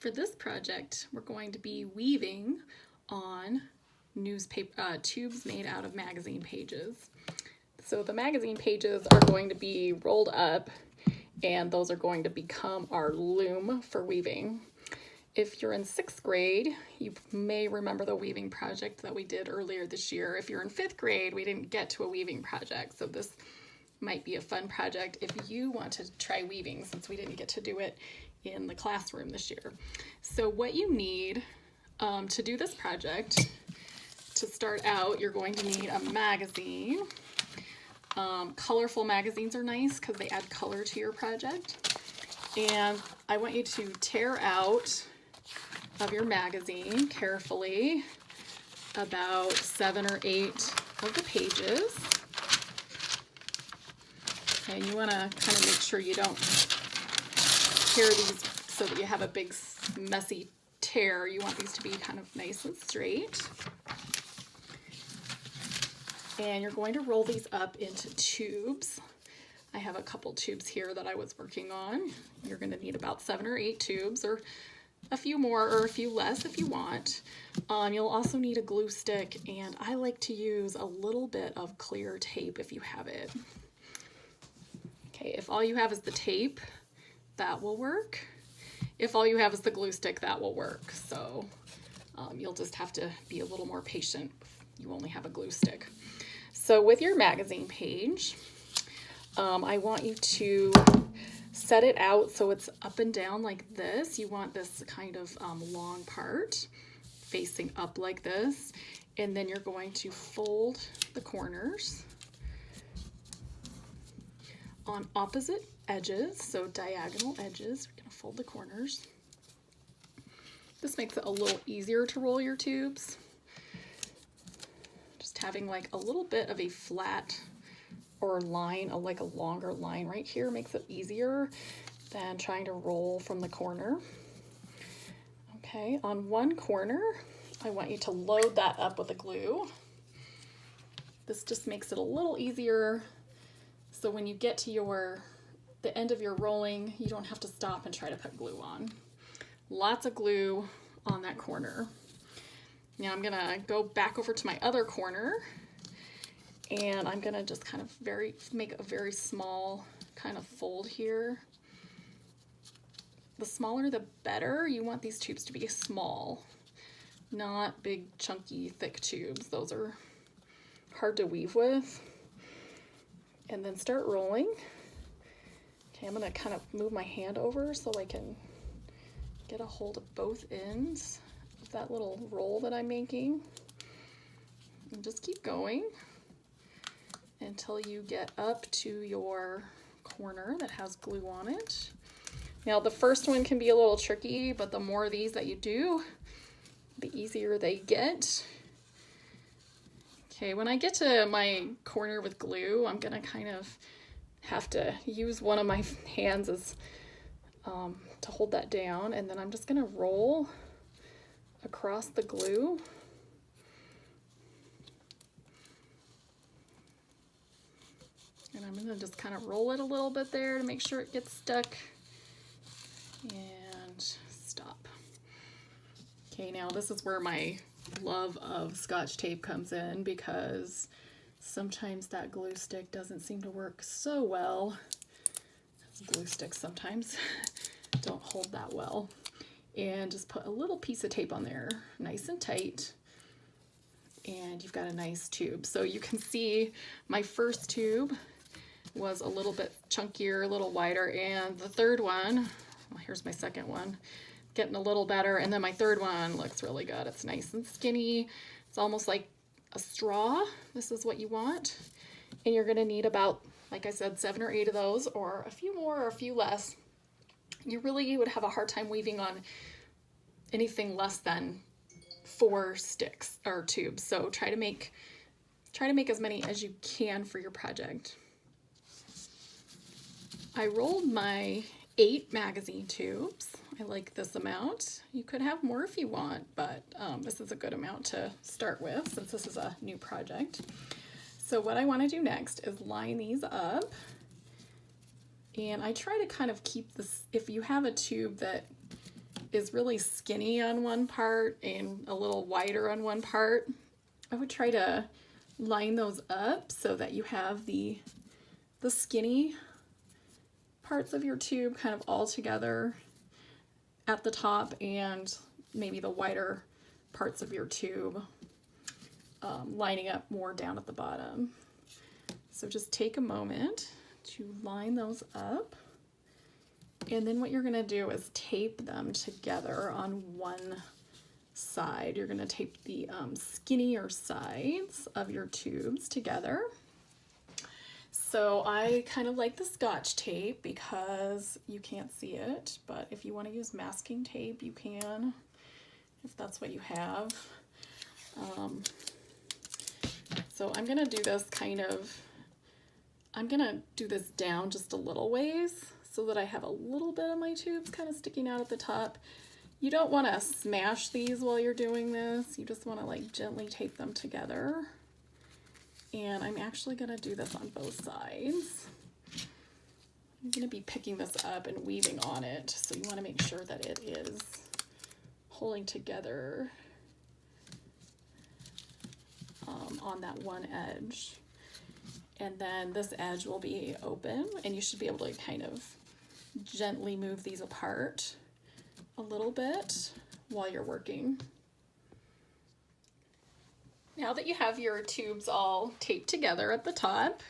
For this project, we're going to be weaving on newspaper tubes made out of magazine pages. So the magazine pages are going to be rolled up, and those are going to become our loom for weaving. If you're in 6th grade, you may remember the weaving project that we did earlier this year. If you're in 5th grade, we didn't get to a weaving project, so this might be a fun project if you want to try weaving, since we didn't get to do it in the classroom this year. So what you need to do this project, to start out, you're going to need a magazine. Colorful magazines are nice because they add color to your project. And I want you to tear out of your magazine carefully about 7 or 8 of the pages. And you want to kind of make sure you don't tear these so that you have a big messy tear. You want these to be kind of nice and straight. And you're going to roll these up into tubes. I have a couple tubes here that I was working on. You're going to need about 7 or 8 tubes, or a few more or a few less if you want. You'll also need a glue stick, and I like to use a little bit of clear tape if you have it. Okay, if all you have is the tape, that will work. If all you have is the glue stick, that will work. So you'll just have to be a little more patient if you only have a glue stick. So with your magazine page, I want you to set it out so it's up and down like this. You want this kind of long part facing up like this, and then you're going to fold the corners on opposite edges, so diagonal edges. We're going to fold the corners. This makes it a little easier to roll your tubes. Just having like a little bit of a flat or line, like a longer line right here, makes it easier than trying to roll from the corner. Okay, on one corner, I want you to load that up with a glue. This just makes it a little easier, so when you get to the end of your rolling, you don't have to stop and try to put glue on. Lots of glue on that corner. Now I'm gonna go back over to my other corner, and I'm gonna just kind of make a very small kind of fold here. The smaller the better. You want these tubes to be small, not big, chunky, thick tubes. Those are hard to weave with. And then start rolling. Okay, I'm gonna kind of move my hand over so I can get a hold of both ends of that little roll that I'm making. And just keep going until you get up to your corner that has glue on it. Now the first one can be a little tricky, but the more of these that you do, the easier they get. Okay, when I get to my corner with glue, I'm gonna kind of have to use one of my hands as to hold that down, and then I'm just gonna roll across the glue. And I'm gonna just kind of roll it a little bit there to make sure it gets stuck, and stop. Okay, now this is where my love of Scotch tape comes in, because sometimes that glue stick doesn't seem to work so well. Glue sticks sometimes don't hold that well. And just put a little piece of tape on there, nice and tight, and you've got a nice tube. So you can see my first tube was a little bit chunkier, a little wider, and the third one, well, here's my second one, getting a little better, and then my third one looks really good. It's nice and skinny. It's almost like a straw. This is what you want. And you're gonna need about, like I said, 7 or 8 of those, or a few more or a few less. You really would have a hard time weaving on anything less than 4 sticks or tubes. So try to make as many as you can for your project. I rolled my 8 magazine tubes. I like this amount. You could have more if you want, but this is a good amount to start with since this is a new project. So what I want to do next is line these up, and I try to kind of keep this, if you have a tube that is really skinny on one part and a little wider on one part, I would try to line those up so that you have the skinny parts of your tube kind of all together at the top, and maybe the wider parts of your tube lining up more down at the bottom. So just take a moment to line those up. And then what you're going to do is tape them together on one side. You're going to tape the skinnier sides of your tubes together. So I kind of like the Scotch tape because you can't see it, but if you want to use masking tape, you can, if that's what you have. So I'm going to do this I'm going to do this down just a little ways so that I have a little bit of my tubes kind of sticking out at the top. You don't want to smash these while you're doing this. You just want to like gently tape them together. And I'm actually going to do this on both sides. I'm going to be picking this up and weaving on it, so you want to make sure that it is holding together on that one edge. And then this edge will be open, and you should be able to kind of gently move these apart a little bit while you're working. Now that you have your tubes all taped together at the top,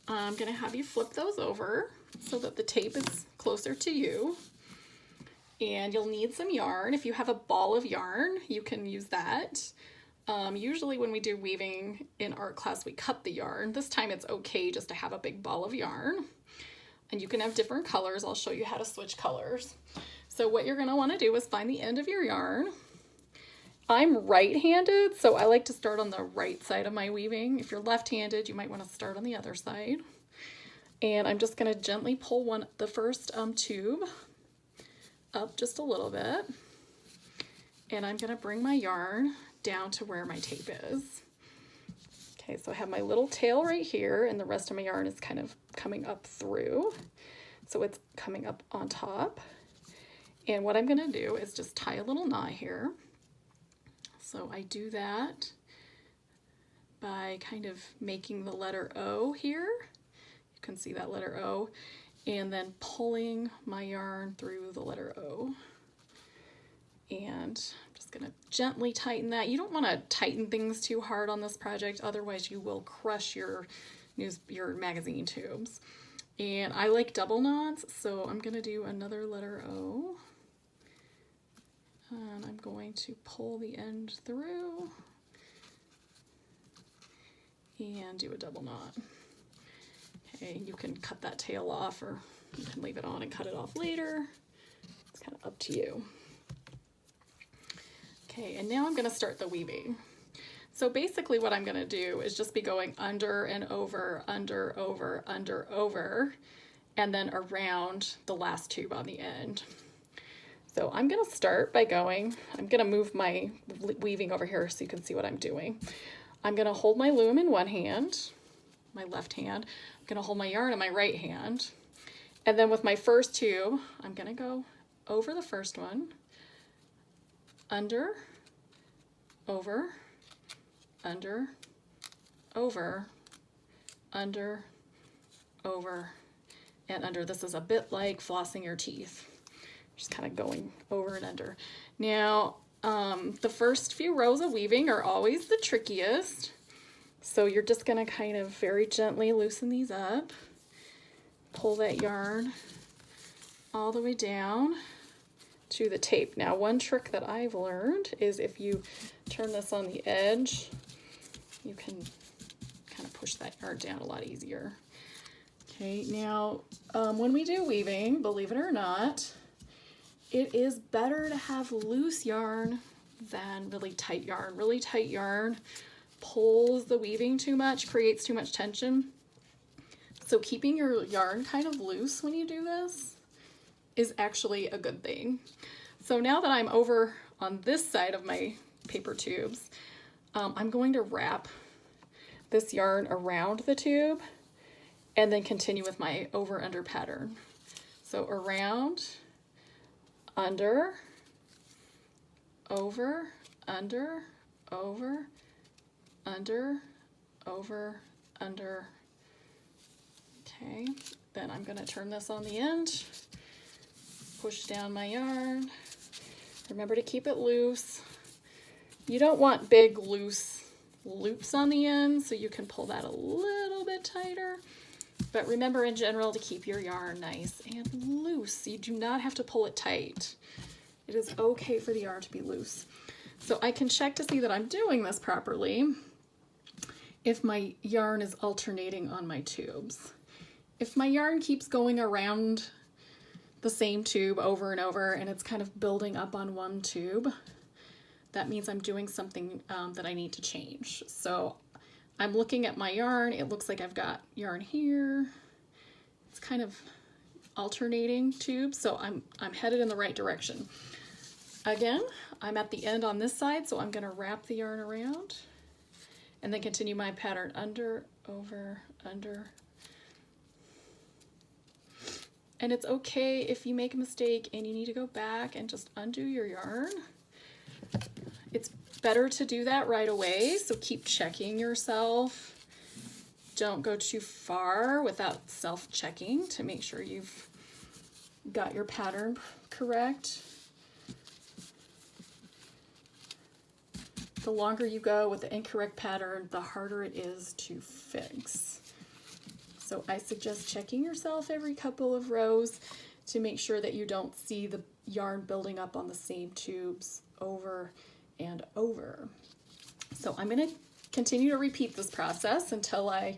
I'm going to have you flip those over so that the tape is closer to you. And you'll need some yarn. If you have a ball of yarn, you can use that. Usually when we do weaving in art class, we cut the yarn. This time it's okay just to have a big ball of yarn. And you can have different colors. I'll show you how to switch colors. So what you're going to want to do is find the end of your yarn. I'm right-handed, so I like to start on the right side of my weaving. If you're left-handed, you might want to start on the other side. And I'm just going to gently pull the first tube up just a little bit. And I'm going to bring my yarn down to where my tape is. Okay, so I have my little tail right here, and the rest of my yarn is kind of coming up through. So it's coming up on top. And what I'm going to do is just tie a little knot here. So I do that by kind of making the letter O here. You can see that letter O, and then pulling my yarn through the letter O. And I'm just going to gently tighten that. You don't want to tighten things too hard on this project, otherwise you will crush your magazine tubes. And I like double knots, so I'm going to do another letter O. And I'm going to pull the end through and do a double knot. Okay, you can cut that tail off, or you can leave it on and cut it off later. It's kind of up to you. Okay, and now I'm going to start the weaving. So basically what I'm going to do is just be going under and over, under, over, under, over, and then around the last tube on the end. So I'm going to start by I'm going to move my weaving over here so you can see what I'm doing. I'm going to hold my loom in one hand, my left hand. I'm going to hold my yarn in my right hand. And then with my first tube, I'm going to go over the first one, under, over, under, over, under, over, and under. This is a bit like flossing your teeth. Just kind of going over and under. Now, the first few rows of weaving are always the trickiest. So you're just going to kind of very gently loosen these up. Pull that yarn all the way down to the tape. Now, one trick that I've learned is if you turn this on the edge, you can kind of push that yarn down a lot easier. Okay, now, when we do weaving, believe it or not, it is better to have loose yarn than really tight yarn. Really tight yarn pulls the weaving too much, creates too much tension. So keeping your yarn kind of loose when you do this is actually a good thing. So now that I'm over on this side of my paper tubes, I'm going to wrap this yarn around the tube and then continue with my over-under pattern. So around, under, over, under, over, under, over, under. Okay, then I'm gonna turn this on the end, push down my yarn. Remember to keep it loose. You don't want big loose loops on the end, so you can pull that a little bit tighter. But remember in general to keep your yarn nice and loose. You do not have to pull it tight. It is okay for the yarn to be loose. So I can check to see that I'm doing this properly if my yarn is alternating on my tubes. If my yarn keeps going around the same tube over and over and it's kind of building up on one tube, that means I'm doing something that I need to change. So I'm looking at my yarn. It looks like I've got yarn here. It's kind of alternating tubes, so I'm headed in the right direction. Again, I'm at the end on this side, so I'm gonna wrap the yarn around and then continue my pattern under, over, under. And it's okay if you make a mistake and you need to go back and just undo your yarn. It's better to do that right away, so keep checking yourself. Don't go too far without self-checking to make sure you've got your pattern correct. The longer you go with the incorrect pattern, the harder it is to fix. So I suggest checking yourself every couple of rows to make sure that you don't see the yarn building up on the same tubes over and over. So I'm going to continue to repeat this process until I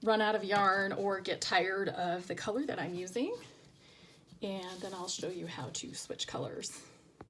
run out of yarn or get tired of the color that I'm using. And then I'll show you how to switch colors.